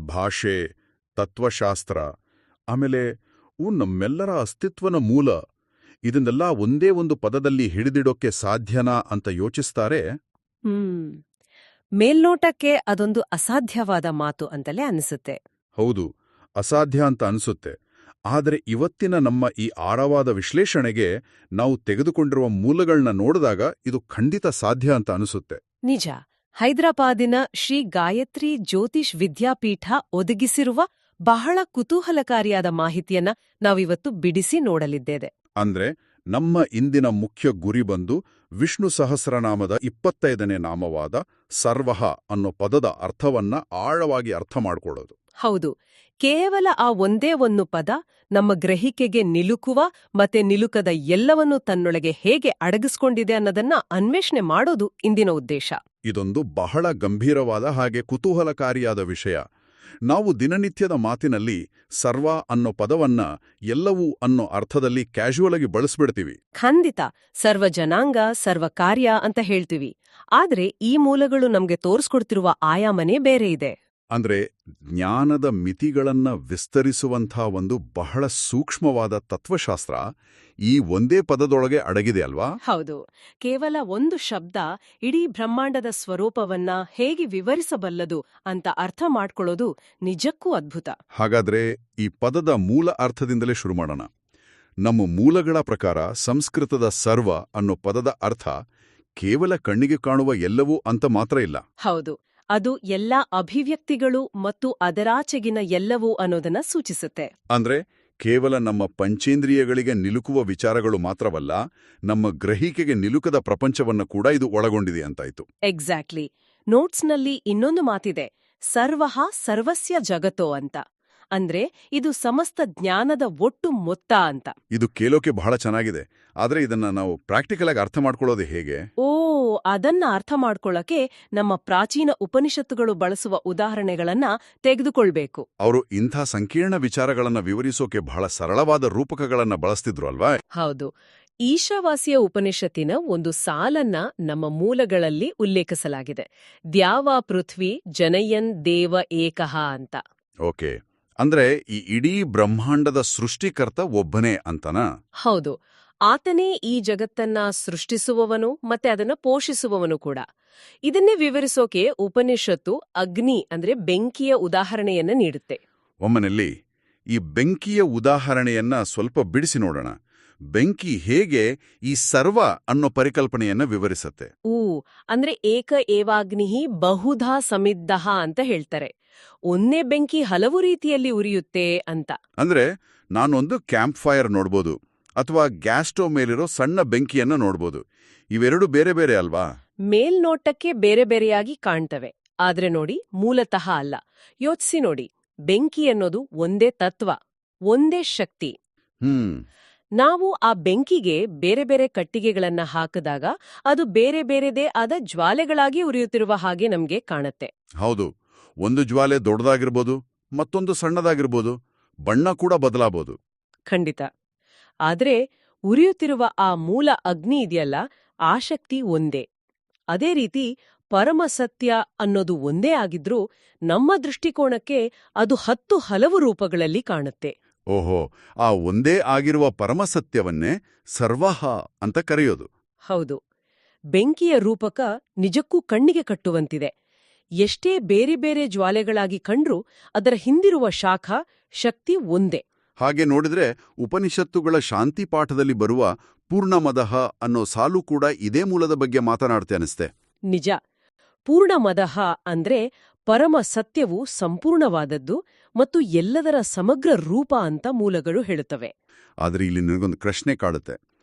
ಭಾಷೆ, ತತ್ವಶಾಸ್ತ್ರ, ಆಮೇಲೆ ನಮ್ಮೆಲ್ಲರ ಅಸ್ತಿತ್ವನ ಮೂಲ, ಇದನ್ನೆಲ್ಲ ಒಂದೇ ಒಂದು ಪದದಲ್ಲಿ ಹಿಡಿದಿಡೋಕ್ಕೆ ಸಾಧ್ಯನಾ ಅಂತ ಯೋಚಿಸ್ತಾರೆ. ಮೇಲ್ನೋಟಕ್ಕೆ ಅದೊಂದು ಅಸಾಧ್ಯವಾದ ಮಾತು ಅಂತಲೇ ಅನಿಸುತ್ತೆ. ಹೌದು, ಅಸಾಧ್ಯ ಅಂತ ಅನಿಸುತ್ತೆ. ಆದರೆ ಇವತ್ತಿನ ನಮ್ಮ ಈ ಆಳವಾದ ವಿಶ್ಲೇಷಣೆಗೆ ನಾವು ತೆಗೆದುಕೊಂಡಿರುವ ಮೂಲಗಳನ್ನ ನೋಡಿದಾಗ ಇದು ಖಂಡಿತ ಸಾಧ್ಯ ಅಂತ ಅನಿಸುತ್ತೆ. ನಿಜ. ಹೈದರಾಬಾದಿನ ಶ್ರೀ ಗಾಯತ್ರಿ ಜ್ಯೋತಿಷ್ ವಿದ್ಯಾಪೀಠ ಒದಗಿಸಿರುವ ಬಹಳ ಕುತೂಹಲಕಾರಿಯಾದ ಮಾಹಿತಿಯನ್ನ ನಾವಿವತ್ತು ಬಿಡಿಸಿ ನೋಡಲಿದ್ದೇವೆ. ಅಂದ್ರೆ ನಮ್ಮ ಇಂದಿನ ಮುಖ್ಯ ಗುರಿ ಬಂದು ವಿಷ್ಣು ಸಹಸ್ರನಾಮದ 25ನೇ ನಾಮವಾದ ಸರ್ವಃ ಅನ್ನೋ ಪದದ ಅರ್ಥವನ್ನ ಆಳವಾಗಿ ಅರ್ಥ ಮಾಡ್ಕೊಳ್ಳೋದು. ಹೌದು, ಕೇವಲ ಆ ಒಂದೇ ಒಂದು ಪದ ನಮ್ಮ ಗ್ರಹಿಕೆಗೆ ನಿಲುಕುವ ಮತ್ತೆ ನಿಲುಕದ ಎಲ್ಲವನ್ನೂ ತನ್ನೊಳಗೆ ಹೇಗೆ ಅಡಗಿಸ್ಕೊಂಡಿದೆ ಅನ್ನೋದನ್ನ ಅನ್ವೇಷಣೆ ಮಾಡೋದು ಇಂದಿನ ಉದ್ದೇಶ. ಇದೊಂದು ಬಹಳ ಗಂಭೀರವಾದ ಹಾಗೆ ಕುತೂಹಲಕಾರಿಯಾದ ವಿಷಯ. ನಾವು ದಿನನಿತ್ಯದ ಮಾತಿನಲ್ಲಿ ಸರ್ವ ಅನ್ನೋ ಪದವನ್ನ ಎಲ್ಲವೂ ಅನ್ನೋ ಅರ್ಥದಲ್ಲಿ ಕ್ಯಾಶುವಲ್ ಆಗಿ ಬಳಸ್ಬಿಡ್ತೀವಿ. ಖಂಡಿತ, ಸರ್ವ ಜನಾಂಗ, ಸರ್ವ ಕಾರ್ಯ ಅಂತ ಹೇಳ್ತೀವಿ. ಆದ್ರೆ ಈ ಮೂಲಗಳು ನಮ್ಗೆ ತೋರಿಸ್ಕೊಡ್ತಿರುವ ಆಯಾಮನೇ ಬೇರೆ ಇದೆ. ಅಂದ್ರೆ ಜ್ಞಾನದ ಮಿತಿಗಳನ್ನ ವಿಸ್ತರಿಸುವಂಥ ಒಂದು ಬಹಳ ಸೂಕ್ಷ್ಮವಾದ ತತ್ವಶಾಸ್ತ್ರ ಈ ಒಂದೇ ಪದದೊಳಗೆ ಅಡಗಿದೆ ಅಲ್ವಾ? ಹೌದು. ಕೇವಲ ಒಂದು ಶಬ್ದ ಇಡೀ ಬ್ರಹ್ಮಾಂಡದ ಸ್ವರೂಪವನ್ನ ಹೇಗೆ ವಿವರಿಸಬಲ್ಲದು ಅಂತ ಅರ್ಥ ಮಾಡ್ಕೊಳ್ಳೋದು ನಿಜಕ್ಕೂ ಅದ್ಭುತ. ಹಾಗಾದ್ರೆ ಈ ಪದದ ಮೂಲ ಅರ್ಥದಿಂದಲೇ ಶುರು ಮಾಡೋಣ. ನಮ್ಮ ಮೂಲಗಳ ಪ್ರಕಾರ ಸಂಸ್ಕೃತದ ಸರ್ವ ಅನ್ನೋ ಪದದ ಅರ್ಥ ಕೇವಲ ಕಣ್ಣಿಗೆ ಕಾಣುವ ಎಲ್ಲವೂ ಅಂತ ಮಾತ್ರ ಇಲ್ಲ. ಹೌದು, ಅದು ಎಲ್ಲ ಅಭಿವ್ಯಕ್ತಿಗಳು ಮತ್ತು ಅದರಾಚೆಗಿನ ಎಲ್ಲವೂ ಅನ್ನೋದನ್ನ ಸೂಚಿಸುತ್ತೆ. ಅಂದ್ರೆ ಕೇವಲ ನಮ್ಮ ಪಂಚೇಂದ್ರಿಯಗಳಿಗೆ ನಿಲುಕುವ ವಿಚಾರಗಳು ಮಾತ್ರವಲ್ಲ, ನಮ್ಮ ಗ್ರಹಿಕೆಗೆ ನಿಲುಕದ ಪ್ರಪಂಚವನ್ನ ಕೂಡ ಇದು ಒಳಗೊಂಡಿದೆ ಅಂತಾಯ್ತು. ಎಕ್ಸಾಕ್ಟ್ಲಿ. ನೋಟ್ಸ್ನಲ್ಲಿ ಇನ್ನೊಂದು ಮಾತಿದೆ, ಸರ್ವಃ ಸರ್ವಸ್ಯ ಜಗತೋ ಅಂತ. ಅಂದ್ರೆ ಇದು ಸಮಸ್ತ ಜ್ಞಾನದ ಒಟ್ಟು ಮೊತ್ತ ಅಂತ. ಇದು ಕೇಳೋಕೆ ಬಹಳ ಚೆನ್ನಾಗಿದೆ. ಆದ್ರೆ ಇದನ್ನ ನಾವು ಪ್ರಾಕ್ಟಿಕಲ್ ಆಗಿ ಅರ್ಥ ಮಾಡ್ಕೊಳ್ಳೋದು ಹೇಗೆ? ಅದನ್ನ ಅರ್ಥ ಮಾಡ್ಕೊಳ್ಳಕ್ಕೆ ನಮ್ಮ ಪ್ರಾಚೀನ ಉಪನಿಷತ್ತುಗಳು ಬಳಸುವ ಉದಾಹರಣೆಗಳನ್ನ ತೆಗೆದುಕೊಳ್ಬೇಕು. ಅವರು ಇಂಥ ಸಂಕೀರ್ಣ ವಿಚಾರಗಳನ್ನ ವಿವರಿಸೋಕೆ ಬಹಳ ಸರಳವಾದ ರೂಪಕಗಳನ್ನ ಬಳಸ್ತಿದ್ರು ಅಲ್ವಾ? ಹೌದು. ಈಶಾವಾಸ್ಯ ಉಪನಿಷತ್ತಿನ ಒಂದು ಸಾಲನ್ನ ನಮ್ಮ ಮೂಲಗಳಲ್ಲಿ ಉಲ್ಲೇಖಿಸಲಾಗಿದೆ. ದ್ಯಾವಾ ಪೃಥ್ವಿ ಜನಯನ್ ದೇವ ಏಕಃ ಅಂತ. ಓಕೆ, ಅಂದ್ರೆ ಈ ಇಡೀ ಬ್ರಹ್ಮಾಂಡದ ಸೃಷ್ಟಿಕರ್ತ ಒಬ್ಬನೇ ಅಂತನಾ? ಹೌದು, ಆತನೇ ಈ ಜಗತ್ತನ್ನ ಸೃಷ್ಟಿಸುವವನು ಮತ್ತೆ ಅದನ್ನ ಪೋಷಿಸುವವನು ಕೂಡ. ಇದನ್ನೇ ವಿವರಿಸೋಕೆ ಉಪನಿಷತ್ತು ಅಗ್ನಿ ಅಂದ್ರೆ ಬೆಂಕಿಯ ಉದಾಹರಣೆಯನ್ನ ನೀಡುತ್ತೆ. ಒಮ್ಮನಲ್ಲಿ ಈ ಬೆಂಕಿಯ ಉದಾಹರಣೆಯನ್ನ ಸ್ವಲ್ಪ ಬಿಡಿಸಿ ನೋಡೋಣ. ಬೆಂಕಿ ಹೇಗೆ ಈ ಸರ್ವ ಅನ್ನೋ ಪರಿಕಲ್ಪನೆಯನ್ನ ವಿವರಿಸತ್ತೆ? ಅಂದ್ರೆ ಏಕ ಏವಾಗ್ನಿಹಿ ಬಹುಧಾ ಸಮಿದ್ದಃ ಅಂತ ಹೇಳ್ತಾರೆ. ಒಂದೇ ಬೆಂಕಿ ಹಲವು ರೀತಿಯಲ್ಲಿ ಉರಿಯುತ್ತೆ ಅಂತ. ಅಂದ್ರೆ ನಾನೊಂದು ಕ್ಯಾಂಪ್ ಫೈರ್ ನೋಡ್ಬೋದು, ಅಥವಾ ಗ್ಯಾಸ್ ಸ್ಟೋವ್ ಮೇಲಿರೋ ಸಣ್ಣ ಬೆಂಕಿಯನ್ನ ನೋಡ್ಬೋದು. ಇವೆರಡು ಬೇರೆ ಬೇರೆ ಅಲ್ವಾ? ಮೇಲ್ನೋಟಕ್ಕೆ ಬೇರೆ ಬೇರೆಯಾಗಿ ಕಾಣ್ತವೆ, ಆದ್ರೆ ನೋಡಿ ಮೂಲತಃ ಅಲ್ಲ. ಯೋಚಿಸಿ ನೋಡಿ, ಬೆಂಕಿ ಅನ್ನೋದು ಒಂದೇ ತತ್ವ, ಒಂದೇ ಶಕ್ತಿ. ನಾವು ಆ ಬೆಂಕಿಗೆ ಬೇರೆ ಬೇರೆ ಕಟ್ಟಿಗೆಗಳನ್ನ ಹಾಕಿದಾಗ ಅದು ಬೇರೆ ಬೇರೆದೇ ಆದ ಜ್ವಾಲೆಗಳಾಗಿ ಉರಿಯುತ್ತಿರುವ ಹಾಗೆ ನಮ್ಗೆ ಕಾಣುತ್ತೆ. ಹೌದು, ಒಂದು ಜ್ವಾಲೆ ದೊಡ್ಡದಾಗಿರ್ಬೋದು, ಮತ್ತೊಂದು ಸಣ್ಣದಾಗಿರ್ಬೋದು, ಬಣ್ಣ ಕೂಡ ಬದಲಾಬೋದು. ಖಂಡಿತ. ಆದ್ರೆ ಉರಿಯುತ್ತಿರುವ ಆ ಮೂಲ ಅಗ್ನಿ ಇದೆಯಲ್ಲ, ಆ ಶಕ್ತಿ ಒಂದೇ. ಅದೇ ರೀತಿ ಪರಮಸತ್ಯ ಅನ್ನೋದು ಒಂದೇ ಆಗಿದ್ರೂ ನಮ್ಮ ದೃಷ್ಟಿಕೋನಕ್ಕೆ ಅದು 10 ಹಲವು ರೂಪಗಳಲ್ಲಿ ಕಾಣುತ್ತೆ. ಓಹೋ, ಆ ಒಂದೇ ಆಗಿರುವ ಪರಮಸತ್ಯವನ್ನೇ ಸರ್ವಃ ಅಂತ ಕರೆಯೋದು. ಹೌದು. ಬೆಂಕಿಯ ರೂಪಕ ನಿಜಕ್ಕೂ ಕಣ್ಣಿಗೆ ಕಟ್ಟುವಂತಿದೆ. ಎಷ್ಟೇ ಬೇರೆ ಬೇರೆ ಜ್ವಾಲೆಗಳಾಗಿ ಕಂಡ್ರೂ ಅದರ ಹಿಂದಿರುವ ಶಾಖ ಶಕ್ತಿ ಒಂದೇ. ಹಾಗೆ ನೋಡಿದ್ರೆ ಉಪನಿಷತ್ತುಗಳ ಶಾಂತಿ ಪಾಠದಲ್ಲಿ ಬರುವ ಪೂರ್ಣಮದಃ ಅನ್ನೋ ಸಾಲು ಕೂಡ ಇದೇ ಮೂಲದ ಬಗ್ಗೆ ಮಾತನಾಡ್ತೆ ಅನಿಸ್ತೆ. ನಿಜ. ಪೂರ್ಣಮದಃ ಅಂದ್ರೆ ಪರಮ ಸತ್ಯವು ಸಂಪೂರ್ಣವಾದದ್ದು ಮತ್ತು ಎಲ್ಲದರ ಸಮಗ್ರ ರೂಪ ಅಂತ ಮೂಲಗಳು ಹೇಳುತ್ತವೆ. ಆದ್ರೆ ಇಲ್ಲಿ ನನಗೊಂದು ಪ್ರಶ್ನೆ ಕಾಡುತ್ತೆ.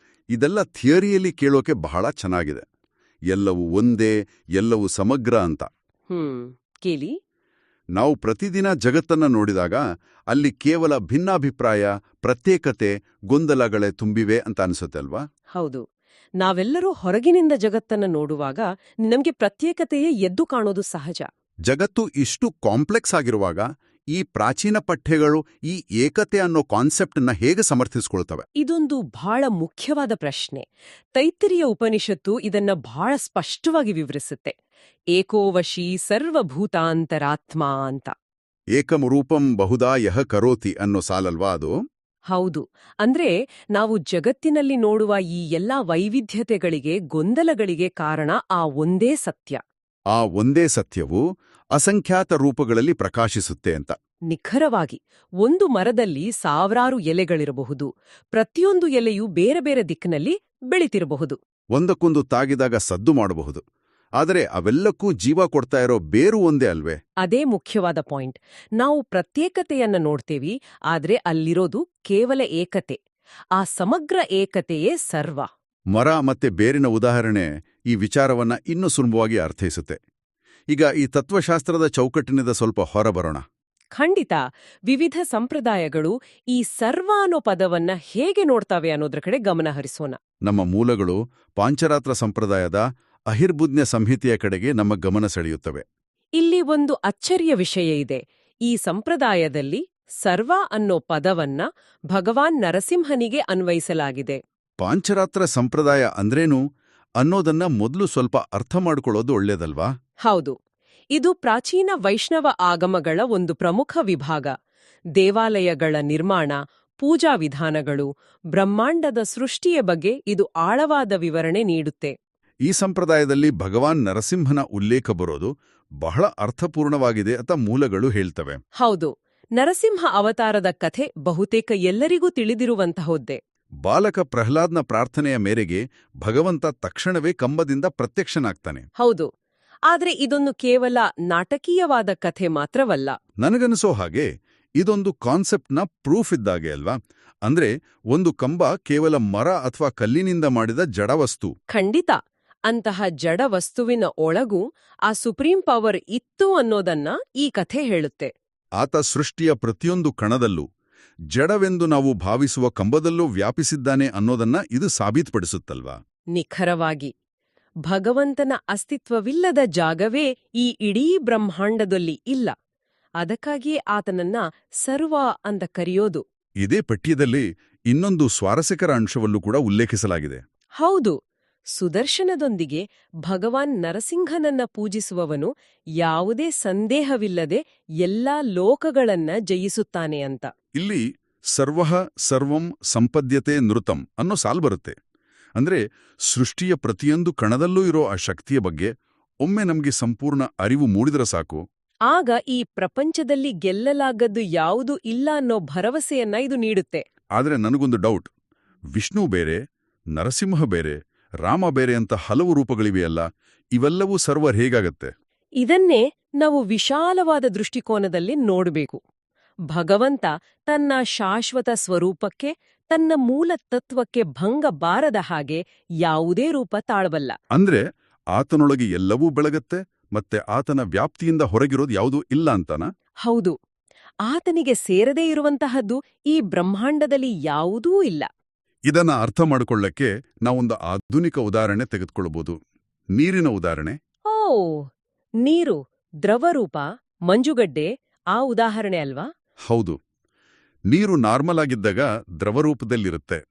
ಇದೆಲ್ಲ ಥಿಯರಿಯಲ್ಲಿ ಕೇಳೋಕೆ ಬಹಳ ಚೆನ್ನಾಗಿದೆ, ಎಲ್ಲವೂ ಒಂದೇ, ಎಲ್ಲವೂ ಸಮಗ್ರ ಅಂತ. ಕೇಳಿ. ನಾವು ಪ್ರತಿದಿನ ಜಗತ್ತನ್ನ ನೋಡಿದಾಗ ಅಲ್ಲಿ ಕೇವಲ ಭಿನ್ನಾಭಿಪ್ರಾಯ, ಪ್ರತ್ಯೇಕತೆ, ಗೊಂದಲಗಳೇ ತುಂಬಿವೆ ಅಂತ ಅನಿಸುತ್ತೆ ಅಲ್ವಾ? ಹೌದು. ನಾವೆಲ್ಲರೂ ಹೊರಗಿನಿಂದ ಜಗತ್ತನ್ನ ನೋಡುವಾಗ ನಮ್ಗೆ ಪ್ರತ್ಯೇಕತೆಯೇ ಎದ್ದು ಕಾಣೋದು ಸಹಜ. ಜಗತ್ತು ಇಷ್ಟು ಕಾಂಪ್ಲೆಕ್ಸ್ ಆಗಿರುವಾಗ ಈ ಪ್ರಾಚೀನ ಪಠ್ಯಗಳು ಈ ಏಕತೆ ಅನ್ನೋ ಕಾನ್ಸೆಪ್ಟನ್ನ ಹೇಗೆ ಸಮರ್ಥಿಸಿಕೊಳ್ತವೆ? ಇದೊಂದು ಬಹಳ ಮುಖ್ಯವಾದ ಪ್ರಶ್ನೆ. ತೈತ್ತಿರಿಯ ಉಪನಿಷತ್ತು ಇದನ್ನ ಬಹಳ ಸ್ಪಷ್ಟವಾಗಿ ವಿವರಿಸುತ್ತೆ. ಏಕೋವಶಿ ಸರ್ವಭೂತಾಂತರಾತ್ಮ ಅಂತ. ಏಕಂ ರೂಪಂ ಬಹುದಾ ಯಹ ಕರೋತಿ ಅನ್ನೋ ಸಾಲಲ್ವಾ ಅದು? ಹೌದು. ಅಂದ್ರೆ ನಾವು ಜಗತ್ತಿನಲ್ಲಿ ನೋಡುವ ಈ ಎಲ್ಲಾ ವೈವಿಧ್ಯತೆಗಳಿಗೆ, ಗೊಂದಲಗಳಿಗೆ ಕಾರಣ ಆ ಒಂದೇ ಸತ್ಯ. ಆ ಒಂದೇ ಸತ್ಯವು ಅಸಂಖ್ಯಾತ ರೂಪಗಳಲ್ಲಿ ಪ್ರಕಾಶಿಸುತ್ತೆ ಅಂತ. ನಿಖರವಾಗಿ. ಒಂದು ಮರದಲ್ಲಿ ಸಾವಿರಾರು ಎಲೆಗಳಿರಬಹುದು. ಪ್ರತಿಯೊಂದು ಎಲೆಯೂ ಬೇರೆ ಬೇರೆ ದಿಕ್ಕಿನಲ್ಲಿ ಬೆಳಿತಿರಬಹುದು. ಒಂದಕ್ಕೊಂದು ತಾಗಿದಾಗ ಸದ್ದು ಮಾಡಬಹುದು. ಆದರೆ ಅವೆಲ್ಲಕ್ಕೂ ಜೀವ ಕೊಡ್ತಾ ಇರೋ ಬೇರು ಒಂದೇ ಅಲ್ವೇ? ಅದೇ ಮುಖ್ಯವಾದ ಪಾಯಿಂಟ್. ನಾವು ಪ್ರತ್ಯೇಕತೆಯನ್ನ ನೋಡ್ತೇವಿ, ಆದ್ರೆ ಅಲ್ಲಿರೋದು ಕೇವಲ ಏಕತೆ. ಆ ಸಮಗ್ರ ಏಕತೆಯೇ ಸರ್ವ. ಮರ ಮತ್ತೆ ಬೇರಿನ ಉದಾಹರಣೆ ಈ ವಿಚಾರವನ್ನ ಇನ್ನೂ ಸುಲಭವಾಗಿ ಅರ್ಥೈಸುತ್ತೆ. ಈಗ ಈ ತತ್ವಶಾಸ್ತ್ರದ ಚೌಕಟ್ಟಿನಿಂದ ಸ್ವಲ್ಪ ಹೊರಬರೋಣ. ಖಂಡಿತ. ವಿವಿಧ ಸಂಪ್ರದಾಯಗಳು ಈ ಸರ್ವ ಅನ್ನೋ ಪದವನ್ನ ಹೇಗೆ ನೋಡ್ತಾವೆ ಅನ್ನೋದ್ರ ಕಡೆ ಗಮನ ಹರಿಸೋಣ. ನಮ್ಮ ಮೂಲಗಳು ಪಾಂಚರಾತ್ರ ಸಂಪ್ರದಾಯದ ಅಹಿರ್ಬುಜ್ಞ ಸಂಹಿತೆಯ ಕಡೆಗೆ ನಮ್ಮ ಗಮನ ಸೆಳೆಯುತ್ತವೆ. ಇಲ್ಲಿ ಒಂದು ಅಚ್ಚರಿಯ ವಿಷಯ ಇದೆ. ಈ ಸಂಪ್ರದಾಯದಲ್ಲಿ ಸರ್ವ ಅನ್ನೋ ಪದವನ್ನ ಭಗವಾನ್ ನರಸಿಂಹನಿಗೆ ಅನ್ವಯಿಸಲಾಗಿದೆ. ಪಾಂಚರಾತ್ರ ಸಂಪ್ರದಾಯ ಅಂದ್ರೇನು ಅನ್ನೋದನ್ನ ಮೊದಲು ಸ್ವಲ್ಪ ಅರ್ಥ ಮಾಡ್ಕೊಳ್ಳೋದು ಒಳ್ಳೇದಲ್ವಾ? ಹೌದು. ಇದು ಪ್ರಾಚೀನ ವೈಷ್ಣವ ಆಗಮಗಳ ಒಂದು ಪ್ರಮುಖ ವಿಭಾಗ. ದೇವಾಲಯಗಳ ನಿರ್ಮಾಣ, ಪೂಜಾ ವಿಧಾನಗಳು, ಬ್ರಹ್ಮಾಂಡದ ಸೃಷ್ಟಿಯ ಬಗ್ಗೆ ಇದು ಆಳವಾದ ವಿವರಣೆ ನೀಡುತ್ತೆ. ಈ ಸಂಪ್ರದಾಯದಲ್ಲಿ ಭಗವಾನ್ ನರಸಿಂಹನ ಉಲ್ಲೇಖ ಬರೋದು ಬಹಳ ಅರ್ಥಪೂರ್ಣವಾಗಿದೆ ಅಂತ ಮೂಲಗಳು ಹೇಳ್ತವೆ. ಹೌದು. ನರಸಿಂಹ ಅವತಾರದ ಕಥೆ ಬಹುತೇಕ ಎಲ್ಲರಿಗೂ ತಿಳಿದಿರುವಂತಹದ್ದೇ. ಬಾಲಕ ಪ್ರಹ್ಲಾದ್ನ ಪ್ರಾರ್ಥನೆಯ ಮೇರೆಗೆ ಭಗವಂತ ತಕ್ಷಣವೇ ಕಂಬದಿಂದ ಪ್ರತ್ಯಕ್ಷನಾಗ್ತಾನೆ. ಹೌದು. ಆದ್ರೆ ಇದೊಂದು ಕೇವಲ ನಾಟಕೀಯವಾದ ಕಥೆ ಮಾತ್ರವಲ್ಲ. ನನಗನ್ಸೋ ಹಾಗೆ ಇದೊಂದು ಕಾನ್ಸೆಪ್ಟ್ನ ಪ್ರೂಫ್ ಇದ್ದಾಗೆ ಅಲ್ವಾ? ಅಂದ್ರೆ ಒಂದು ಕಂಬ ಕೇವಲ ಮರ ಅಥವಾ ಕಲ್ಲಿನಿಂದ ಮಾಡಿದ ಜಡವಸ್ತು. ಖಂಡಿತ. ಅಂತಹ ಜಡ ವಸ್ತುವಿನ ಒಳಗೂ ಆ ಸುಪ್ರೀಂ ಪವರ್ ಇತ್ತು ಅನ್ನೋದನ್ನ ಈ ಕಥೆ ಹೇಳುತ್ತೆ. ಆತ ಸೃಷ್ಟಿಯ ಪ್ರತಿಯೊಂದು ಕಣದಲ್ಲೂ, ಜಡವೆಂದು ನಾವು ಭಾವಿಸುವ ಕಂಬದಲ್ಲೂ ವ್ಯಾಪಿಸಿದ್ದಾನೆ ಅನ್ನೋದನ್ನ ಇದು ಸಾಬೀತುಪಡಿಸುತ್ತಲ್ವಾ? ನಿಖರವಾಗಿ. ಭಗವಂತನ ಅಸ್ತಿತ್ವವಿಲ್ಲದ ಜಾಗವೇ ಈ ಇಡೀ ಬ್ರಹ್ಮಾಂಡದಲ್ಲಿ ಇಲ್ಲ. ಅದಕ್ಕಾಗಿಯೇ ಆತನನ್ನ ಸರ್ವ ಅಂತ ಕರೆಯೋದು. ಇದೇ ಪಠ್ಯದಲ್ಲಿ ಇನ್ನೊಂದು ಸ್ವಾರಸ್ಯಕರ ಅಂಶವಲ್ಲೂ ಕೂಡ ಉಲ್ಲೇಖಿಸಲಾಗಿದೆ. ಹೌದು. ಸುದರ್ಶನದೊಂದಿಗೆ ಭಗವಾನ್ ನರಸಿಂಹನನ್ನ ಪೂಜಿಸುವವನು ಯಾವುದೇ ಸಂದೇಹವಿಲ್ಲದೆ ಎಲ್ಲಾ ಲೋಕಗಳನ್ನ ಜಯಿಸುತ್ತಾನೆ ಅಂತ. ಇಲ್ಲಿ ಸರ್ವಃ ಸರ್ವಂ ಸಂಪದ್ಯತೆ ನೃತಂ ಅನ್ನೋ ಸಾಲು ಬರುತ್ತೆ. ಅಂದ್ರೆ ಸೃಷ್ಟಿಯ ಪ್ರತಿಯೊಂದು ಕಣದಲ್ಲೂ ಇರೋ ಆ ಶಕ್ತಿಯ ಬಗ್ಗೆ ಒಮ್ಮೆ ನಮ್ಗೆ ಸಂಪೂರ್ಣ ಅರಿವು ಮೂಡಿದ್ರೆ ಸಾಕು. ಆಗ ಈ ಪ್ರಪಂಚದಲ್ಲಿ ಗೆಲ್ಲಲಾಗದ್ದು ಯಾವುದೂ ಇಲ್ಲ ಅನ್ನೋ ಭರವಸೆಯನ್ನ ಇದು ನೀಡುತ್ತೆ. ಆದ್ರೆ ನನಗೊಂದು ಡೌಟ್. ವಿಷ್ಣು ಬೇರೆ, ನರಸಿಂಹ ಬೇರೆ, ರಾಮ ಬೇರೆ ಅಂತ ಹಲವು ರೂಪಗಳಿವೆಯಲ್ಲ, ಇವೆಲ್ಲವೂ ಸರ್ವರ್ ಹೇಗಾಗತ್ತೆ? ಇದನ್ನೇ ನಾವು ವಿಶಾಲವಾದ ದೃಷ್ಟಿಕೋನದಲ್ಲಿ ನೋಡಬೇಕು. ಭಗವಂತ ತನ್ನ ಶಾಶ್ವತ ಸ್ವರೂಪಕ್ಕೆ, ತನ್ನ ಮೂಲ ತತ್ವಕ್ಕೆ ಭಂಗ ಬಾರದ ಹಾಗೆ ಯಾವುದೇ ರೂಪ ತಾಳಬಲ್ಲ. ಅಂದ್ರೆ ಆತನೊಳಗೆ ಎಲ್ಲವೂ ಬೆಳಗತ್ತೆ, ಮತ್ತೆ ಆತನ ವ್ಯಾಪ್ತಿಯಿಂದ ಹೊರಗಿರೋದು ಯಾವುದೂ ಇಲ್ಲ ಅಂತನಾ? ಹೌದು. ಆತನಿಗೆ ಸೇರದೇ ಇರುವಂತಹದ್ದು ಈ ಬ್ರಹ್ಮಾಂಡದಲ್ಲಿ ಯಾವುದೂ ಇಲ್ಲ. ಇದನ್ನ ಅರ್ಥ ಮಾಡಿಕೊಳ್ಳಕ್ಕೆ ನಾವೊಂದು ಆಧುನಿಕ ಉದಾಹರಣೆ ತೆಗೆದುಕೊಳ್ಳಬಹುದು. ನೀರಿನ ಉದಾಹರಣೆ. ಓ, ನೀರು, ದ್ರವರೂಪ, ಮಂಜುಗಡ್ಡೆ ಆ ಉದಾಹರಣೆ ಅಲ್ವಾ? ಹೌದು. ನೀರು ನಾರ್ಮಲ್ ಆಗಿದ್ದಾಗ ದ್ರವರೂಪದಲ್ಲಿರುತ್ತೆ.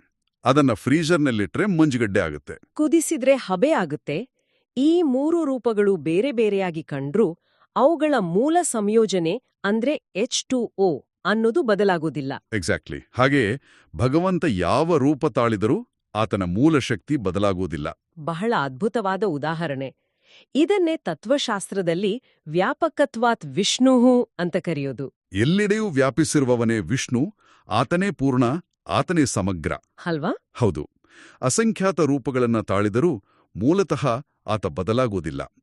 ಅದನ್ನ ಫ್ರೀಜರ್ನಲ್ಲಿಟ್ರೆ ಮಂಜುಗಡ್ಡೆ ಆಗುತ್ತೆ. ಕುದಿಸಿದ್ರೆ ಹಬೆ ಆಗುತ್ತೆ. ಈ ಮೂರು ರೂಪಗಳು ಬೇರೆ ಬೇರೆಯಾಗಿ ಕಂಡ್ರೂ ಅವುಗಳ ಮೂಲ ಸಂಯೋಜನೆ ಅಂದ್ರೆ H2O ಅನ್ನೋದು ಬದಲಾಗೋದಿಲ್ಲ. ಎಕ್ಸಾಕ್ಟ್ಲಿ. ಹಾಗೆಯೇ ಭಗವಂತ ಯಾವ ರೂಪ ತಾಳಿದರೂ ಆತನ ಮೂಲ ಶಕ್ತಿ ಬದಲಾಗುವುದಿಲ್ಲ. ಬಹಳ ಅದ್ಭುತವಾದ ಉದಾಹರಣೆ. ಇದನ್ನೇ ತತ್ವಶಾಸ್ತ್ರದಲ್ಲಿ ವ್ಯಾಪಕತ್ವಾತ್ ವಿಷ್ಣುಃ ಅಂತ ಕರೆಯೋದು. ಎಲ್ಲೆಡೆಯೂ ವ್ಯಾಪಿಸಿರುವವನೇ ವಿಷ್ಣು, ಆತನೇ ಪೂರ್ಣ, ಆತನೇ ಸಮಗ್ರ. ಅಲ್ವಾ? ಹೌದು. ಅಸಂಖ್ಯಾತ ರೂಪಗಳನ್ನ ತಾಳಿದರೂ ಮೂಲತಃ ಆತ ಬದಲಾಗುವುದಿಲ್ಲ.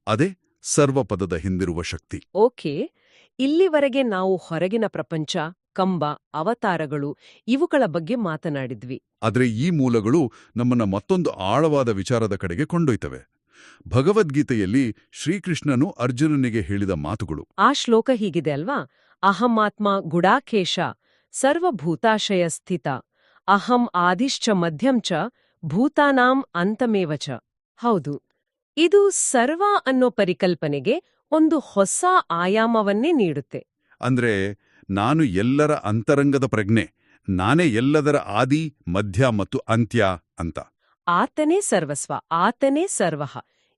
ಅದೇ ಸರ್ವಪದದ ಹಿಂದಿರುವ ಶಕ್ತಿ. ಓಕೆ. ಇಲ್ಲಿವರೆಗೆ ನಾವು ಹೊರಗಿನ ಪ್ರಪಂಚ, ಕಂಬ, ಅವತಾರಗಳು ಇವುಗಳ ಬಗ್ಗೆ ಮಾತನಾಡಿದ್ವಿ. ಆದರೆ ಈ ಮೂಲಗಳು ನಮ್ಮನ್ನ ಮತ್ತೊಂದು ಆಳವಾದ ವಿಚಾರದ ಕಡೆಗೆ ಕೊಂಡೊಯ್ತವೆ. ಭಗವದ್ಗೀತೆಯಲ್ಲಿ ಶ್ರೀಕೃಷ್ಣನು ಅರ್ಜುನನಿಗೆ ಹೇಳಿದ ಮಾತುಗಳು. ಆ ಶ್ಲೋಕ ಹೀಗಿದೆ ಅಲ್ವಾ? ಅಹಮಾತ್ಮ ಗುಡಾಕೇಶ ಸರ್ವಭೂತಾಶಯ ಸ್ಥಿತ ಅಹಂ ಆದಿಶ್ಚ ಮಧ್ಯಂ ಚ ಭೂತಾನಾಂ ಅಂತಮೇವ ಚ. ಹೌದು. ಇದು ಸರ್ವ ಅನ್ನೋ ಪರಿಕಲ್ಪನೆಗೆ ಒಂದು ಹೊಸ ಆಯಾಮವನ್ನೇ ನೀಡುತ್ತೆ. ಅಂದ್ರೆ ನಾನು ಎಲ್ಲರ ಅಂತರಂಗದ ಪ್ರಜ್ಞೆ, ನಾನೇ ಎಲ್ಲದರ ಆದಿ, ಮಧ್ಯ ಮತ್ತು ಅಂತ್ಯ ಅಂತ. ಆತನೇ ಸರ್ವಸ್ವ, ಆತನೇ ಸರ್ವಃ.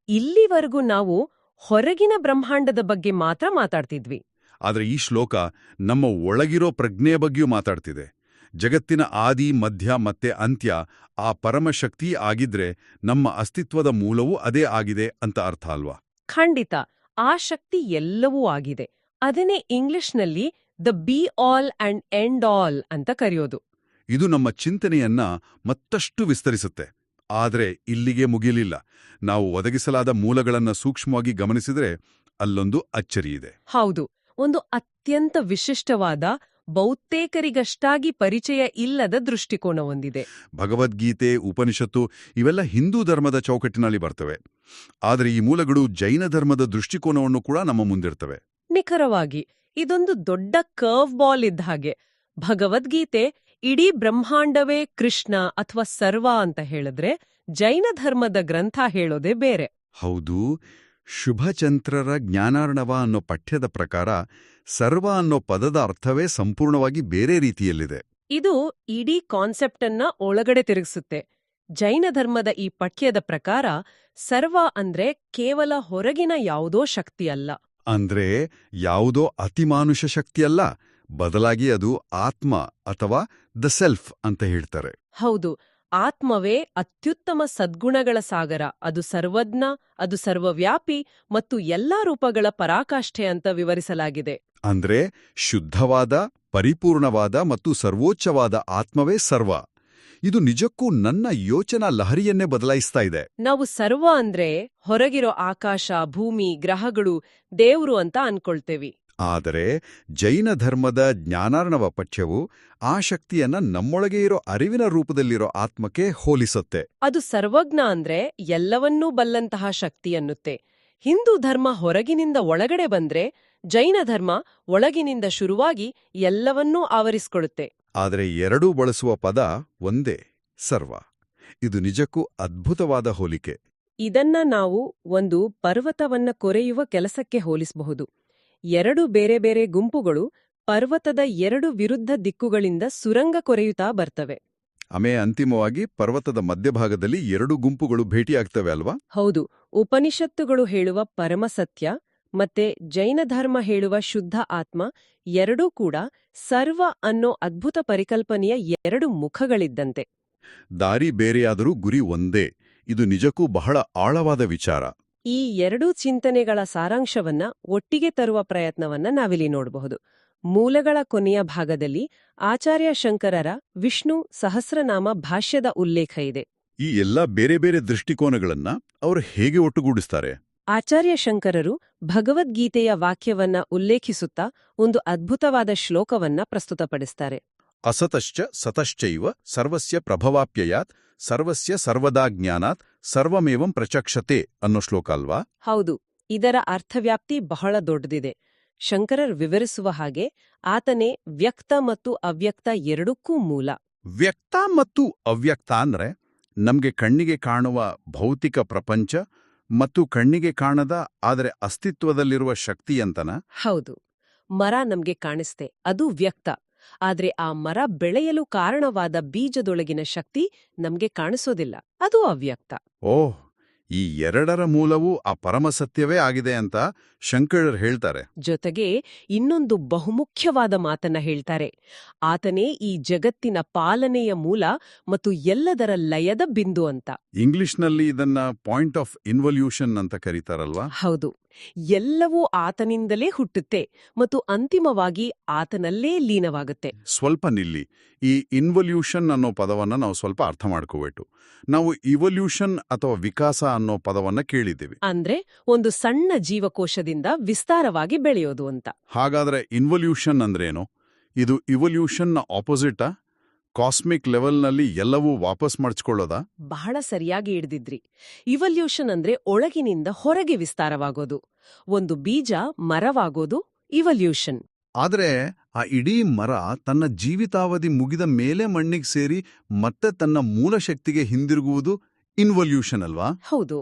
ಇಲ್ಲಿವರೆಗೂ ನಾವು ಹೊರಗಿನ ಬ್ರಹ್ಮಾಂಡದ ಬಗ್ಗೆ ಮಾತ್ರ ಮಾತಾಡ್ತಿದ್ವಿ. ಆದರೆ ಈ ಶ್ಲೋಕ ನಮ್ಮ ಒಳಗಿರೋ ಪ್ರಜ್ಞೆಯ ಬಗ್ಗೆಯೂ ಮಾತಾಡ್ತಿದೆ. ಜಗತ್ತಿನ ಆದಿ, ಮಧ್ಯ ಮತ್ತೆ ಅಂತ್ಯ ಆ ಪರಮಶಕ್ತಿ ಆಗಿದ್ರೆ ನಮ್ಮ ಅಸ್ತಿತ್ವದ ಮೂಲವೂ ಅದೇ ಆಗಿದೆ ಅಂತ ಅರ್ಥ ಅಲ್ವಾ? ಖಂಡಿತ. ಆ ಶಕ್ತಿ ಎಲ್ಲವೂ ಆಗಿದೆ. ಅದನ್ನೇ ಇಂಗ್ಲಿಷ್ನಲ್ಲಿ the B all and end all ಅಂತ ಕರೆಯೋದು. ಇದು ನಮ್ಮ ಚಿಂತನೆಯನ್ನ ಮತ್ತಷ್ಟು ವಿಸ್ತರಿಸುತ್ತೆ. ಆದರೆ ಇಲ್ಲಿಗೆ ಮುಗಿಯಲಿಲ್ಲ. ನಾವು ಒದಗಿಸಲಾದ ಮೂಲಗಳನ್ನ ಸೂಕ್ಷ್ಮವಾಗಿ ಗಮನಿಸಿದ್ರೆ ಅಲ್ಲೊಂದು ಅಚ್ಚರಿಯಿದೆ. ಹೌದು, ಒಂದು ಅತ್ಯಂತ ವಿಶಿಷ್ಟವಾದ, ಬಹುತೇಕರಿಗಷ್ಟಾಗಿ ಪರಿಚಯ ಇಲ್ಲದ ದೃಷ್ಟಿಕೋನ ಹೊಂದಿದೆ. ಭಗವದ್ಗೀತೆ, ಉಪನಿಷತ್ತು ಇವೆಲ್ಲ ಹಿಂದೂ ಧರ್ಮದ ಚೌಕಟ್ಟಿನಲ್ಲಿ ಬರ್ತವೆ. ಆದರೆ ಈ ಮೂಲಗಳು ಜೈನ ಧರ್ಮದ ದೃಷ್ಟಿಕೋನವನ್ನು ಕೂಡ ನಮ್ಮ ಮುಂದಿರ್ತವೆ. ನಿಖರವಾಗಿ ಇದೊಂದು ದೊಡ್ಡ ಕರ್ವ್ ಬಾಲ್ ಇದ್ದ ಹಾಗೆ. ಭಗವದ್ಗೀತೆ ಇಡೀ ಬ್ರಹ್ಮಾಂಡವೇ ಕೃಷ್ಣ ಅಥವಾ ಸರ್ವ ಅಂತ ಹೇಳಿದ್ರೆ, ಜೈನ ಧರ್ಮದ ಗ್ರಂಥ ಹೇಳೋದೇ ಬೇರೆ. ಹೌದು, ಶುಭಚಂದ್ರರ ಜ್ಞಾನಾರ್ಣವ ಅನ್ನೋ ಪಠ್ಯದ ಪ್ರಕಾರ ಸರ್ವ ಅನ್ನೋ ಪದದ ಅರ್ಥವೇ ಸಂಪೂರ್ಣವಾಗಿ ಬೇರೆ ರೀತಿಯಲ್ಲಿದೆ. ಇದು ಇಡೀ ಕಾನ್ಸೆಪ್ಟ್ ಅನ್ನ ಒಳಗಡೆ ತಿರುಗಿಸುತ್ತೆ. ಜೈನ ಧರ್ಮದ ಈ ಪಠ್ಯದ ಪ್ರಕಾರ ಸರ್ವ ಅಂದ್ರೆ ಕೇವಲ ಹೊರಗಿನ ಯಾವುದೋ ಶಕ್ತಿ ಅಲ್ಲ. ಅಂದ್ರೆ ಯಾವುದೋ ಅತಿಮಾನುಷ ಶಕ್ತಿಯಲ್ಲ, ಬದಲಾಗಿ ಅದು ಆತ್ಮ ಅಥವಾ ದ ಸೆಲ್ಫ್ ಅಂತ ಹೇಳ್ತಾರೆ. ಹೌದು, ಆತ್ಮವೇ ಅತ್ಯುತ್ತಮ ಸದ್ಗುಣಗಳ ಸಾಗರ. ಅದು ಸರ್ವಜ್ಞ, ಅದು ಸರ್ವವ್ಯಾಪಿ ಮತ್ತು ಎಲ್ಲಾ ರೂಪಗಳ ಪರಾಕಾಷ್ಠೆ ಅಂತ ವಿವರಿಸಲಾಗಿದೆ. ಅಂದ್ರೆ ಶುದ್ಧವಾದ, ಪರಿಪೂರ್ಣವಾದ ಮತ್ತು ಸರ್ವೋಚ್ಚವಾದ ಆತ್ಮವೇ ಸರ್ವ. ಇದು ನಿಜಕ್ಕೂ ನನ್ನ ಯೋಚನಾ ಲಹರಿಯನ್ನೇ ಬದಲಾಯಿಸ್ತಾ ಇದೆ. ನಾವು ಸರ್ವ ಅಂದ್ರೆ ಹೊರಗಿರೋ ಆಕಾಶ, ಭೂಮಿ, ಗ್ರಹಗಳು, ದೇವ್ರು ಅಂತ ಅನ್ಕೊಳ್ತೇವಿ. ಆದರೆ ಜೈನ ಧರ್ಮದ ಜ್ಞಾನಾರ್ಣವ ಪಠ್ಯವು ಆ ಶಕ್ತಿಯನ್ನ ನಮ್ಮೊಳಗೆ ಇರೋ ಅರಿವಿನ ರೂಪದಲ್ಲಿರೋ ಆತ್ಮಕ್ಕೆ ಹೋಲಿಸುತ್ತೆ. ಅದು ಸರ್ವಜ್ಞ ಅಂದ್ರೆ ಎಲ್ಲವನ್ನೂ ಬಲ್ಲಂತಹ ಶಕ್ತಿ ಅನ್ನುತ್ತೆ. ಹಿಂದೂ ಧರ್ಮ ಹೊರಗಿನಿಂದ ಒಳಗಡೆ ಬಂದ್ರೆ, ಜೈನ ಧರ್ಮ ಒಳಗಿನಿಂದ ಶುರುವಾಗಿ ಎಲ್ಲವನ್ನೂ ಆವರಿಸಿಕೊಳ್ಳುತ್ತೆ. ಆದರೆ ಎರಡೂ ಬಳಸುವ ಪದ ಒಂದೇ, ಸರ್ವ. ಇದು ನಿಜಕ್ಕೂ ಅದ್ಭುತವಾದ ಹೋಲಿಕೆ. ಇದನ್ನ ನಾವು ಒಂದು ಪರ್ವತವನ್ನ ಕೊರೆಯುವ ಕೆಲಸಕ್ಕೆ ಹೋಲಿಸಬಹುದು. ಎರಡು ಬೇರೆ ಬೇರೆ ಗುಂಪುಗಳು ಪರ್ವತದ ಎರಡು ವಿರುದ್ಧ ದಿಕ್ಕುಗಳಿಂದ ಸುರಂಗ ಕೊರೆಯುತ್ತಾ ಬರ್ತವೆ. ಆಮೇಲೆ ಅಂತಿಮವಾಗಿ ಪರ್ವತದ ಮಧ್ಯಭಾಗದಲ್ಲಿ ಎರಡು ಗುಂಪುಗಳು ಭೇಟಿಯಾಗ್ತವೆ ಅಲ್ವಾ? ಹೌದು, ಉಪನಿಷತ್ತುಗಳು ಹೇಳುವ ಪರಮಸತ್ಯ ಮತ್ತೆ ಜೈನ ಧರ್ಮ ಹೇಳುವ ಶುದ್ಧ ಆತ್ಮ ಎರಡೂ ಕೂಡ ಸರ್ವ ಅನ್ನೋ ಅದ್ಭುತ ಪರಿಕಲ್ಪನೆಯ ಎರಡು ಮುಖಗಳಿದ್ದಂತೆ. ದಾರಿ ಬೇರೆಯಾದರೂ ಗುರಿ ಒಂದೇ. ಇದು ನಿಜಕ್ಕೂ ಬಹಳ ಆಳವಾದ ವಿಚಾರ. ಈ ಎರಡೂ ಚಿಂತನೆಗಳ ಸಾರಾಂಶವನ್ನ ಒಟ್ಟಿಗೆ ತರುವ ಪ್ರಯತ್ನವನ್ನ ನಾವಿಲ್ಲಿ ನೋಡಬಹುದು. ಮೂಲಗಳ ಕೊನೆಯ ಭಾಗದಲ್ಲಿ ಆಚಾರ್ಯ ಶಂಕರರ ವಿಷ್ಣು ಸಹಸ್ರನಾಮ ಭಾಷ್ಯದ ಉಲ್ಲೇಖ ಇದೆ. ಈ ಎಲ್ಲ ಬೇರೆ ಬೇರೆ ದೃಷ್ಟಿಕೋನಗಳನ್ನ ಅವರು ಹೇಗೆ ಒಟ್ಟುಗೂಡಿಸ್ತಾರೆ? ಆಚಾರ್ಯ ಶಂಕರರು ಭಗವದ್ಗೀತೆಯ ವಾಕ್ಯವನ್ನ ಉಲ್ಲೇಖಿಸುತ್ತಾ ಒಂದು ಅದ್ಭುತವಾದ ಶ್ಲೋಕವನ್ನ ಪ್ರಸ್ತುತಪಡಿಸ್ತಾರೆ. ಅಸತಶ್ಚ ಸತಶ್ಚೈವ ಸರ್ವಸ್ಯ ಪ್ರಭವಾಪ್ಯಯಾತ್ ಸರ್ವಸ್ಯ ಸರ್ವದಾ ಜ್ಞಾನಾತ್ ಸರ್ವಮೇವಂ ಪ್ರಚಕ್ಷತೆ ಅನ್ನೋ ಶ್ಲೋಕ ಅಲ್ವಾ? ಹೌದು, ಇದರ ಅರ್ಥವ್ಯಾಪ್ತಿ ಬಹಳ ದೊಡ್ಡದಿದೆ. ಶಂಕರರ್ ವಿವರಿಸುವ ಹಾಗೆ ಆತನೇ ವ್ಯಕ್ತ ಮತ್ತು ಅವ್ಯಕ್ತ ಎರಡಕ್ಕೂ ಮೂಲ. ವ್ಯಕ್ತ ಮತ್ತು ಅವ್ಯಕ್ತ ಅಂದ್ರೆ ನಮ್ಗೆ ಕಣ್ಣಿಗೆ ಕಾಣುವ ಭೌತಿಕ ಪ್ರಪಂಚ ಮತ್ತು ಕಣ್ಣಿಗೆ ಕಾಣದ ಆದರೆ ಅಸ್ತಿತ್ವದಲ್ಲಿರುವ ಶಕ್ತಿಯಂತನ? ಹೌದು, ಮರ ನಮ್ಗೆ ಕಾಣಿಸ್ತೆ, ಅದು ವ್ಯಕ್ತ. ಆದ್ರೆ ಆ ಮರ ಬೆಳೆಯಲು ಕಾರಣವಾದ ಬೀಜದೊಳಗಿನ ಶಕ್ತಿ ನಮ್ಗೆ ಕಾಣಿಸೋದಿಲ್ಲ, ಅದು ಅವ್ಯಕ್ತ. ಓಹ್, ಈ ಎರಡರ ಮೂಲವೂ ಆ ಪರಮಸತ್ಯವೇ ಆಗಿದೆ ಅಂತ ಶಂಕರರು ಹೇಳ್ತಾರೆ. ಜೊತೆಗೆ ಇನ್ನೊಂದು ಬಹುಮುಖ್ಯವಾದ ಮಾತನ್ನ ಹೇಳ್ತಾರೆ. ಆತನೇ ಈ ಜಗತ್ತಿನ ಪಾಲನೆಯ ಮೂಲ ಮತ್ತು ಎಲ್ಲದರ ಲಯದ ಬಿಂದು ಅಂತ. ಇಂಗ್ಲಿಷ್ನಲ್ಲಿ ಇದನ್ನ ಪಾಯಿಂಟ್ ಆಫ್ ಇನ್ವಲ್ಯೂಷನ್ ಅಂತ ಕರೀತಾರಲ್ವಾ? ಹೌದು, ಎಲ್ಲವೂ ಆತನಿಂದಲೇ ಹುಟ್ಟುತ್ತೆ ಮತ್ತು ಅಂತಿಮವಾಗಿ ಆತನಲ್ಲೇ ಲೀನವಾಗುತ್ತೆ. ಸ್ವಲ್ಪ ನಿಲ್ಲಿ. ಈ ಇನ್ವಲ್ಯೂಷನ್ ಅನ್ನೋ ಪದವನ್ನ ನಾವು ಸ್ವಲ್ಪ ಅರ್ಥ ಮಾಡ್ಕೋಬೇಕು. ನಾವು ಇವಲ್ಯೂಷನ್ ಅಥವಾ ವಿಕಾಸ ಅನ್ನೋ ಪದವನ್ನ ಕೇಳಿದ್ದೀವಿ. ಅಂದ್ರೆ ಒಂದು ಸಣ್ಣ ಜೀವಕೋಶದಿಂದ ವಿಸ್ತಾರವಾಗಿ ಬೆಳೆಯೋದು ಅಂತ. ಹಾಗಾದ್ರೆ ಇನ್ವಲ್ಯೂಷನ್ ಅಂದ್ರೇನು? ಇದು ಇವಲ್ಯೂಷನ್ನ ಆಪೋಸಿಟಾ? ಕಾಸ್ಮಿಕ್ ಲೆವೆಲ್ನಲ್ಲಿ ಎಲ್ಲವೂ ವಾಪಸ್ ಮಡ್ಚ್ಕೊಳ್ಳೋದಾ? ಬಹಳ ಸರಿಯಾಗಿ ಹಿಡ್ದಿದ್ರಿ. ಇವಲ್ಯೂಷನ್ ಅಂದ್ರೆ ಒಳಗಿನಿಂದ ಹೊರಗೆ ವಿಸ್ತಾರವಾಗೋದು. ಒಂದು ಬೀಜ ಮರವಾಗೋದು ಇವಲ್ಯೂಷನ್. ಆದ್ರೆ ಆ ಇಡೀ ಮರ ತನ್ನ ಜೀವಿತಾವಧಿ ಮುಗಿದ ಮೇಲೆ ಮಣ್ಣಿಗೆ ಸೇರಿ ಮತ್ತೆ ತನ್ನ ಮೂಲ ಶಕ್ತಿಗೆ ಹಿಂದಿರುಗುವುದು ಇನ್ವಲ್ಯೂಷನ್ ಅಲ್ವಾ? ಹೌದು.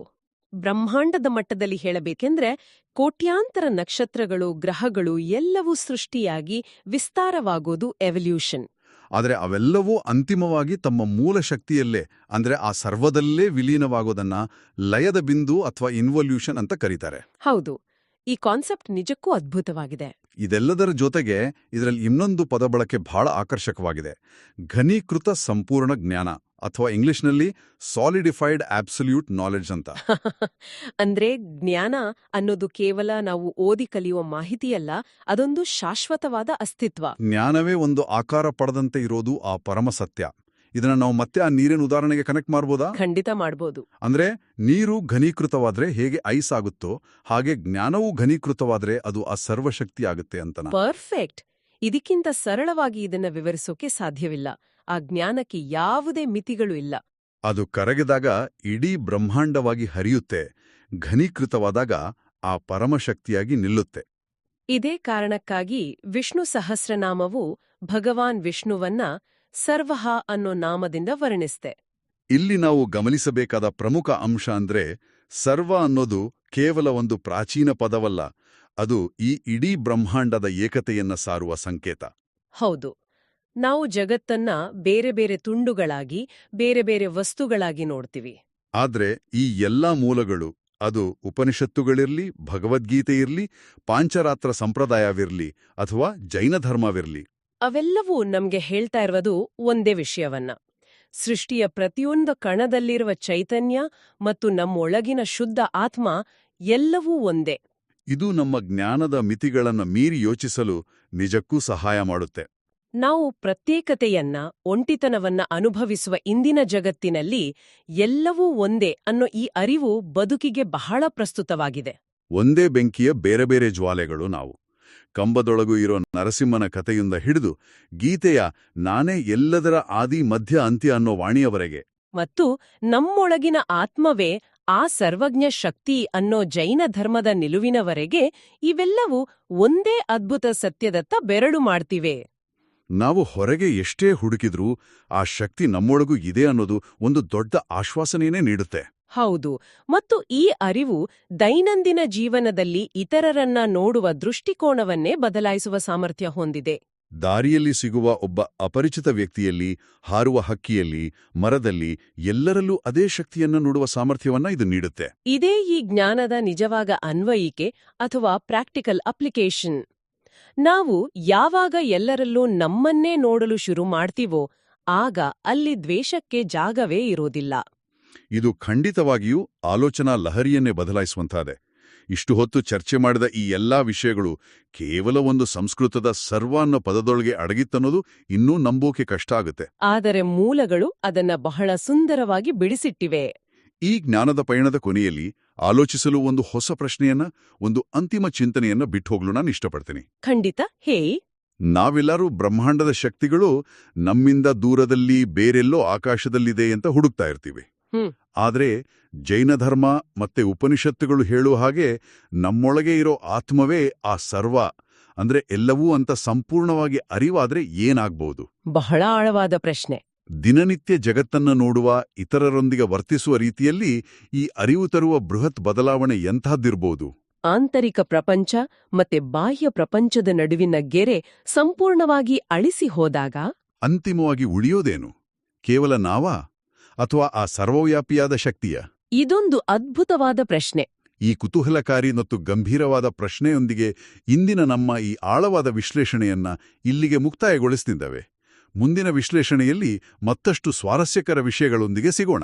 ಬ್ರಹ್ಮಾಂಡದ ಮಟ್ಟದಲ್ಲಿ ಹೇಳಬೇಕೆಂದ್ರೆ ಕೋಟ್ಯಾಂತರ ನಕ್ಷತ್ರಗಳು, ಗ್ರಹಗಳು ಎಲ್ಲವೂ ಸೃಷ್ಟಿಯಾಗಿ ವಿಸ್ತಾರವಾಗೋದು ಎವಲ್ಯೂಷನ್. ಆದರೆ ಅವೆಲ್ಲವೂ ಅಂತಿಮವಾಗಿ ತಮ್ಮ ಮೂಲ ಶಕ್ತಿಯಲ್ಲೇ ಅಂದ್ರೆ ಆ ಸರ್ವದಲ್ಲೇ ವಿಲೀನವಾಗೋದನ್ನ ಲಯದ ಬಿಂದು ಅಥವಾ ಇನ್ವಲ್ಯೂಷನ್ ಅಂತ ಕರೀತಾರೆ. ಹೌದು, ಈ ಕಾನ್ಸೆಪ್ಟ್ ನಿಜಕ್ಕೂ ಅದ್ಭುತವಾಗಿದೆ. ಇದೆಲ್ಲದರ ಜೊತೆಗೆ ಇದರಲ್ಲಿ ಇನ್ನೊಂದು ಪದಬಳಕೆ ಬಹಳ ಆಕರ್ಷಕವಾಗಿದೆ. ಘನೀಕೃತ ಸಂಪೂರ್ಣ ಜ್ಞಾನ, ಅಥವಾ ಇಂಗ್ಲಿಷ್ನಲ್ಲಿ ಸಾಲಿಡಿಫೈಡ್ ಆಬ್ಸಲ್ಯೂಟ್ ನಾಲೆಡ್ಜ್ ಅಂತ. ಅಂದ್ರೆ ಜ್ಞಾನ ಅನ್ನೋದು ಕೇವಲ ನಾವು ಓದಿ ಕಲಿಯುವ ಮಾಹಿತಿಯಲ್ಲ, ಅದೊಂದು ಶಾಶ್ವತವಾದ ಅಸ್ತಿತ್ವ. ಜ್ಞಾನವೇ ಒಂದು ಆಕಾರ ಪಡೆದಂತೆ ಇರೋದು ಆ ಪರಮ ಸತ್ಯ. ಇದನ್ನ ನಾವು ಮತ್ತೆ ಆ ನೀರಿನ ಉದಾಹರಣೆಗೆ ಕನೆಕ್ಟ್ ಮಾಡ್ಬೋದಾ? ಖಂಡಿತ ಮಾಡ್ಬೋದು. ಅಂದ್ರೆ ನೀರು ಘನೀಕೃತವಾದ್ರೆ ಹೇಗೆ ಐಸ್ ಆಗುತ್ತೋ ಹಾಗೆ ಜ್ಞಾನವೂ ಘನೀಕೃತವಾದ್ರೆ ಅದು ಆ ಸರ್ವಶಕ್ತಿ ಆಗುತ್ತೆ ಅಂತನ. ಪರ್ಫೆಕ್ಟ್. ಇದಕ್ಕಿಂತ ಸರಳವಾಗಿ ಇದನ್ನ ವಿವರಿಸೋಕೆ ಸಾಧ್ಯವಿಲ್ಲ. ಆ ಜ್ಞಾನಕ್ಕೆ ಯಾವುದೇ ಮಿತಿಗಳು ಇಲ್ಲ. ಅದು ಕರಗಿದಾಗ ಇಡೀ ಬ್ರಹ್ಮಾಂಡವಾಗಿ ಹರಿಯುತ್ತೆ, ಘನೀಕೃತವಾದಾಗ ಆ ಪರಮಶಕ್ತಿಯಾಗಿ ನಿಲ್ಲುತ್ತೆ. ಇದೇ ಕಾರಣಕ್ಕಾಗಿ ವಿಷ್ಣು ಸಹಸ್ರನಾಮವು ಭಗವಾನ್ ವಿಷ್ಣುವನ್ನ ಸರ್ವಃ ಅನ್ನೋ ನಾಮದಿಂದ ವರ್ಣಿಸ್ತೆ. ಇಲ್ಲಿ ನಾವು ಗಮನಿಸಬೇಕಾದ ಪ್ರಮುಖ ಅಂಶ ಅಂದ್ರೆ ಸರ್ವ ಅನ್ನೋದು ಕೇವಲ ಒಂದು ಪ್ರಾಚೀನ ಪದವಲ್ಲ, ಅದು ಈ ಇಡೀ ಬ್ರಹ್ಮಾಂಡದ ಏಕತೆಯನ್ನ ಸಾರುವ ಸಂಕೇತ. ಹೌದು. ನಾವು ಜಗತ್ತನ್ನ ಬೇರೆ ಬೇರೆ ತುಂಡುಗಳಾಗಿ, ಬೇರೆ ಬೇರೆ ವಸ್ತುಗಳಾಗಿ ನೋಡ್ತೀವಿ. ಆದ್ರೆ ಈ ಎಲ್ಲಾ ಮೂಲಗಳು, ಅದು ಉಪನಿಷತ್ತುಗಳಿರ್ಲಿ, ಭಗವದ್ಗೀತೆ ಇರ್ಲಿ, ಪಾಂಚರಾತ್ರ ಸಂಪ್ರದಾಯವಿರ್ಲಿ ಅಥವಾ ಜೈನ ಧರ್ಮವಿರ್ಲಿ, ಅವೆಲ್ಲವೂ ನಮ್ಗೆ ಹೇಳ್ತಾ ಇರೋದು ಒಂದೇ ವಿಷಯವನ್ನ. ಸೃಷ್ಟಿಯ ಪ್ರತಿಯೊಂದು ಕಣದಲ್ಲಿರುವ ಚೈತನ್ಯ ಮತ್ತು ನಮ್ಮೊಳಗಿನ ಶುದ್ಧ ಆತ್ಮ ಎಲ್ಲವೂ ಒಂದೇ. ಇದು ನಮ್ಮ ಜ್ಞಾನದ ಮಿತಿಗಳನ್ನು ಮೀರಿ ಯೋಚಿಸಲು ನಿಜಕ್ಕೂ ಸಹಾಯ ಮಾಡುತ್ತೆ. ನಾವು ಪ್ರತ್ಯೇಕತೆಯನ್ನ, ಒಂಟಿತನವನ್ನ ಅನುಭವಿಸುವ ಇಂದಿನ ಜಗತ್ತಿನಲ್ಲಿ ಎಲ್ಲವೂ ಒಂದೇ ಅನ್ನೋ ಈ ಅರಿವು ಬದುಕಿಗೆ ಬಹಳ ಪ್ರಸ್ತುತವಾಗಿದೆ. ಒಂದೇ ಬೆಂಕಿಯ ಬೇರೆ ಬೇರೆ ಜ್ವಾಲೆಗಳು ನಾವು. ಕಂಬದೊಳಗೂ ಇರೋ ನರಸಿಂಹನ ಕಥೆಯಿಂದ ಹಿಡಿದು ಗೀತೆಯ ನಾನೇ ಎಲ್ಲದರ ಆದಿ ಮಧ್ಯ ಅಂತ್ಯ ಅನ್ನೋ ವಾಣಿಯವರೆಗೆ, ಮತ್ತು ನಮ್ಮೊಳಗಿನ ಆತ್ಮವೇ ಆ ಸರ್ವಜ್ಞ ಶಕ್ತಿ ಅನ್ನೋ ಜೈನ ಧರ್ಮದ ನಿಲುವಿನವರೆಗೆ ಇವೆಲ್ಲವೂ ಒಂದೇ ಅದ್ಭುತ ಸತ್ಯದತ್ತ ಬೆರಳು ಮಾಡ್ತಿವೆ. ನಾವು ಹೊರಗೆ ಎಷ್ಟೇ ಹುಡುಕಿದ್ರೂ ಆ ಶಕ್ತಿ ನಮ್ಮೊಳಗೂ ಇದೆ ಅನ್ನೋದು ಒಂದು ದೊಡ್ಡ ಆಶ್ವಾಸನೆಯೇ ನೀಡುತ್ತೆ. ಹೌದು. ಮತ್ತು ಈ ಅರಿವು ದೈನಂದಿನ ಜೀವನದಲ್ಲಿ ಇತರರನ್ನ ನೋಡುವ ದೃಷ್ಟಿಕೋನವನ್ನೇ ಬದಲಾಯಿಸುವ ಸಾಮರ್ಥ್ಯ ಹೊಂದಿದೆ. ದಾರಿಯಲ್ಲಿ ಸಿಗುವ ಒಬ್ಬ ಅಪರಿಚಿತ ವ್ಯಕ್ತಿಯಲ್ಲಿ, ಹಾರುವ ಹಕ್ಕಿಯಲ್ಲಿ, ಮರದಲ್ಲಿ, ಎಲ್ಲರಲ್ಲೂ ಅದೇ ಶಕ್ತಿಯನ್ನು ನೋಡುವ ಸಾಮರ್ಥ್ಯವನ್ನ ಇದು ನೀಡುತ್ತೆ. ಇದೇ ಈ ಜ್ಞಾನದ ನಿಜವಾದ ಅನ್ವಯಿಕೆ ಅಥವಾ ಪ್ರಾಕ್ಟಿಕಲ್ ಅಪ್ಲಿಕೇಶನ್. ನಾವು ಯಾವಾಗ ಎಲ್ಲರಲ್ಲೂ ನಮ್ಮನ್ನೇ ನೋಡಲು ಶುರು ಮಾಡ್ತೀವೋ ಆಗ ಅಲ್ಲಿ ದ್ವೇಷಕ್ಕೆ ಜಾಗವೇ ಇರೋದಿಲ್ಲ. ಇದು ಖಂಡಿತವಾಗಿಯೂ ಆಲೋಚನಾ ಲಹರಿಯನ್ನೇ ಬದಲಾಯಿಸುವಂತಾದೆ. ಇಷ್ಟು ಹೊತ್ತು ಚರ್ಚೆ ಮಾಡಿದ ಈ ಎಲ್ಲಾ ವಿಷಯಗಳು ಕೇವಲ ಒಂದು ಸಂಸ್ಕೃತದ ಸರ್ವ ಅನ್ನೋ ಪದದೊಳಗೆ ಅಡಗಿತ್ತನ್ನೋದು ಇನ್ನೂ ನಂಬೋಕೆ ಕಷ್ಟ ಆಗುತ್ತೆ. ಆದರೆ ಮೂಲಗಳು ಅದನ್ನ ಬಹಳ ಸುಂದರವಾಗಿ ಬಿಡಿಸಿಟ್ಟಿವೆ. ಈ ಜ್ಞಾನದ ಪಯಣದ ಕೊನೆಯಲ್ಲಿ ಆಲೋಚಿಸಲು ಒಂದು ಹೊಸ ಪ್ರಶ್ನೆಯನ್ನ, ಒಂದು ಅಂತಿಮ ಚಿಂತನೆಯನ್ನ ಬಿಟ್ಟು ಹೋಗ್ಲು ನಾನು ಇಷ್ಟಪಡ್ತೀನಿ. ಖಂಡಿತ. ಹೇ, ನಾವೆಲ್ಲರೂ ಬ್ರಹ್ಮಾಂಡದ ಶಕ್ತಿಗಳು ನಮ್ಮಿಂದ ದೂರದಲ್ಲಿ ಬೇರೆಲ್ಲೋ ಆಕಾಶದಲ್ಲಿದೆ ಅಂತ ಹುಡುಕ್ತಾ ಇರ್ತೀವಿ. ಆದ್ರೆ ಜೈನ ಧರ್ಮ ಮತ್ತೆ ಉಪನಿಷತ್ತುಗಳು ಹೇಳುವ ಹಾಗೆ ನಮ್ಮೊಳಗೆ ಇರೋ ಆತ್ಮವೇ ಆ ಸರ್ವ, ಅಂದ್ರೆ ಎಲ್ಲವೂ ಅಂತ ಸಂಪೂರ್ಣವಾಗಿ ಅರಿವಾದ್ರೆ ಏನಾಗ್ಬಹುದು? ಬಹಳ ಆಳವಾದ ಪ್ರಶ್ನೆ. ದಿನನಿತ್ಯ ಜಗತ್ತನ್ನ ನೋಡುವ, ಇತರರೊಂದಿಗೆ ವರ್ತಿಸುವ ರೀತಿಯಲ್ಲಿ ಈ ಅರಿವು ತರುವ ಬೃಹತ್ ಬದಲಾವಣೆ ಎಂಥದ್ದಿರ್ಬೋದು? ಆಂತರಿಕ ಪ್ರಪಂಚ ಮತ್ತೆ ಬಾಹ್ಯ ಪ್ರಪಂಚದ ನಡುವಿನ ಗೆರೆ ಸಂಪೂರ್ಣವಾಗಿ ಅಳಿಸಿ ಹೋದಾಗ ಅಂತಿಮವಾಗಿ ಉಳಿಯೋದೇನು? ಕೇವಲ ನಾವಾ ಅಥವಾ ಆ ಸರ್ವವ್ಯಾಪಿಯಾದ ಶಕ್ತಿಯ? ಇದೊಂದು ಅದ್ಭುತವಾದ ಪ್ರಶ್ನೆ. ಈ ಕುತೂಹಲಕಾರಿ ಮತ್ತು ಗಂಭೀರವಾದ ಪ್ರಶ್ನೆಯೊಂದಿಗೆ ಇಂದಿನ ನಮ್ಮ ಈ ಆಳವಾದ ವಿಶ್ಲೇಷಣೆಯನ್ನ ಇಲ್ಲಿಗೆ ಮುಕ್ತಾಯಗೊಳಿಸ್ತಿದ್ದೇವೆ. ಮುಂದಿನ ವಿಶ್ಲೇಷಣೆಯಲ್ಲಿ ಮತ್ತಷ್ಟು ಸ್ವಾರಸ್ಯಕರ ವಿಷಯಗಳೊಂದಿಗೆ ಸಿಗೋಣ.